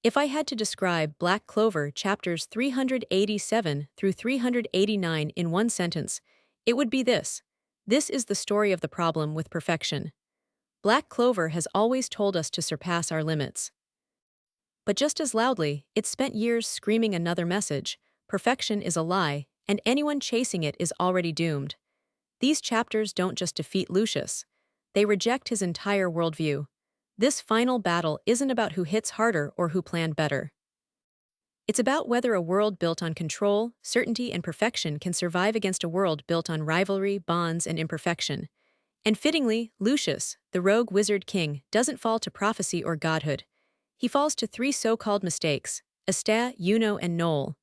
If I had to describe Black Clover chapters 387 through 389 in one sentence, it would be this. This is the story of the problem with perfection. Black Clover has always told us to surpass our limits. But just as loudly, it spent years screaming another message: perfection is a lie, and anyone chasing it is already doomed. These chapters don't just defeat Lucius. They reject his entire worldview. This final battle isn't about who hits harder or who planned better. It's about whether a world built on control, certainty, and perfection can survive against a world built on rivalry, bonds, and imperfection. And fittingly, Lucius, the rogue wizard king, doesn't fall to prophecy or godhood. He falls to three so-called mistakes: Asta, Juno, and Noel.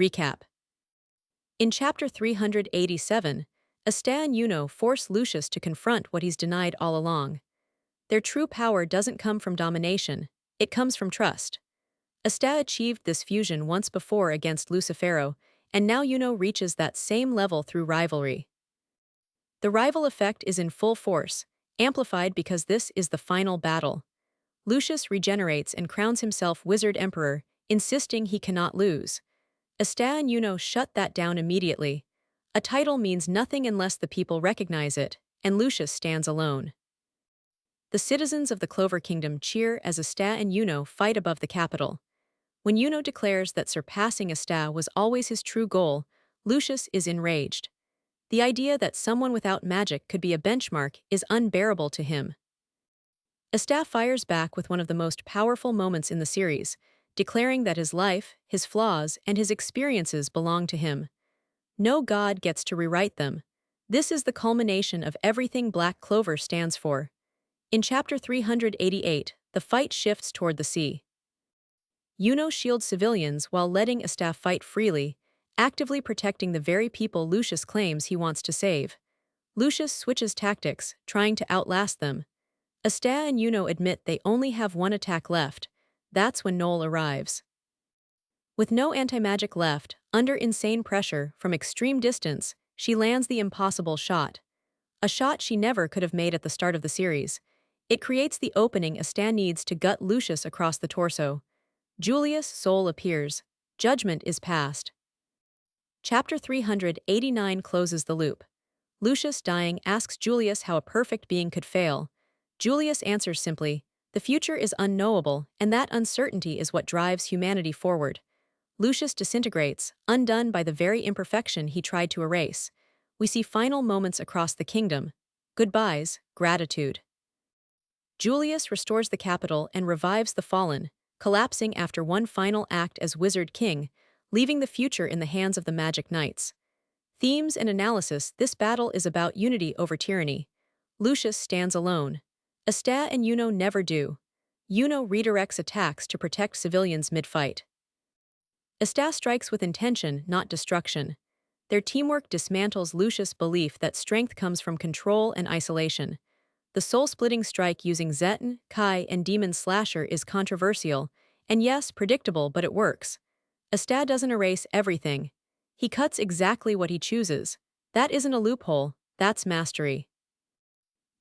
Recap. In chapter 387, Asta and Juno force Lucius to confront what he's denied all along. Their true power doesn't come from domination, it comes from trust. Asta achieved this fusion once before against Lucifero, and now Juno reaches that same level through rivalry. The rival effect is in full force, amplified because this is the final battle. Lucius regenerates and crowns himself Wizard Emperor, insisting he cannot lose. Asta and Juno shut that down immediately. A title means nothing unless the people recognize it, and Lucius stands alone. The citizens of the Clover Kingdom cheer as Asta and Juno fight above the capital. When Juno declares that surpassing Asta was always his true goal, Lucius is enraged. The idea that someone without magic could be a benchmark is unbearable to him. Asta fires back with one of the most powerful moments in the series, declaring that his life, his flaws, and his experiences belong to him. No god gets to rewrite them. This is the culmination of everything Black Clover stands for. In chapter 388, the fight shifts toward the sea. Juno shields civilians while letting Asta fight freely, actively protecting the very people Lucius claims he wants to save. Lucius switches tactics, trying to outlast them. Asta and Juno admit they only have one attack left. That's when Noel arrives. With no anti-magic left, under insane pressure, from extreme distance, she lands the impossible shot. A shot she never could have made at the start of the series. It creates the opening Asta needs to gut Lucius across the torso. Julius' soul appears. Judgment is passed. Chapter 389 closes the loop. Lucius, dying, asks Julius how a perfect being could fail. Julius answers simply, "The future is unknowable, and that uncertainty is what drives humanity forward." Lucius disintegrates, undone by the very imperfection he tried to erase. We see final moments across the kingdom. Goodbyes, gratitude. Julius restores the capital and revives the fallen, collapsing after one final act as Wizard King, leaving the future in the hands of the Magic Knights. Themes and analysis: this battle is about unity over tyranny. Lucius stands alone. Asta and Juno never do. Juno redirects attacks to protect civilians mid-fight. Asta strikes with intention, not destruction. Their teamwork dismantles Lucius' belief that strength comes from control and isolation. The soul-splitting strike using Zetan, Kai, and Demon Slasher is controversial, and yes, predictable, but it works. Asta doesn't erase everything. He cuts exactly what he chooses. That isn't a loophole, that's mastery.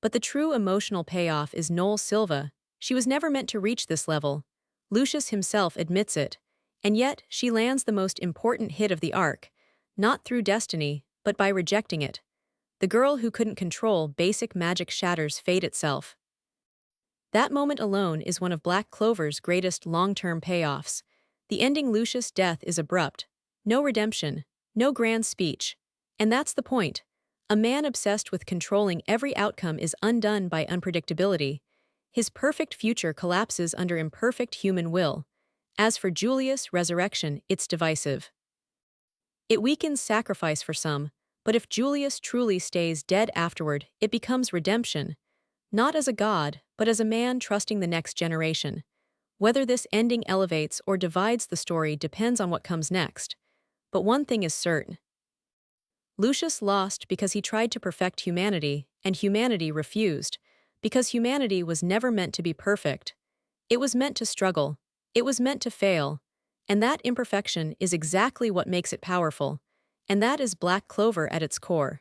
But the true emotional payoff is Noel Silva. She was never meant to reach this level. Lucius himself admits it. And yet, she lands the most important hit of the arc, not through destiny, but by rejecting it. The girl who couldn't control basic magic shatters fate itself. That moment alone is one of Black Clover's greatest long-term payoffs. The ending Lucius' death is abrupt. No redemption, no grand speech. And that's the point. A man obsessed with controlling every outcome is undone by unpredictability. His perfect future collapses under imperfect human will. As for Julius' resurrection, it's divisive. It weakens sacrifice for some, but if Julius truly stays dead afterward, it becomes redemption. Not as a god, but as a man trusting the next generation. Whether this ending elevates or divides the story depends on what comes next. But one thing is certain. Lucius lost because he tried to perfect humanity, and humanity refused, because humanity was never meant to be perfect. It was meant to struggle. It was meant to fail. And that imperfection is exactly what makes it powerful. And that is Black Clover at its core.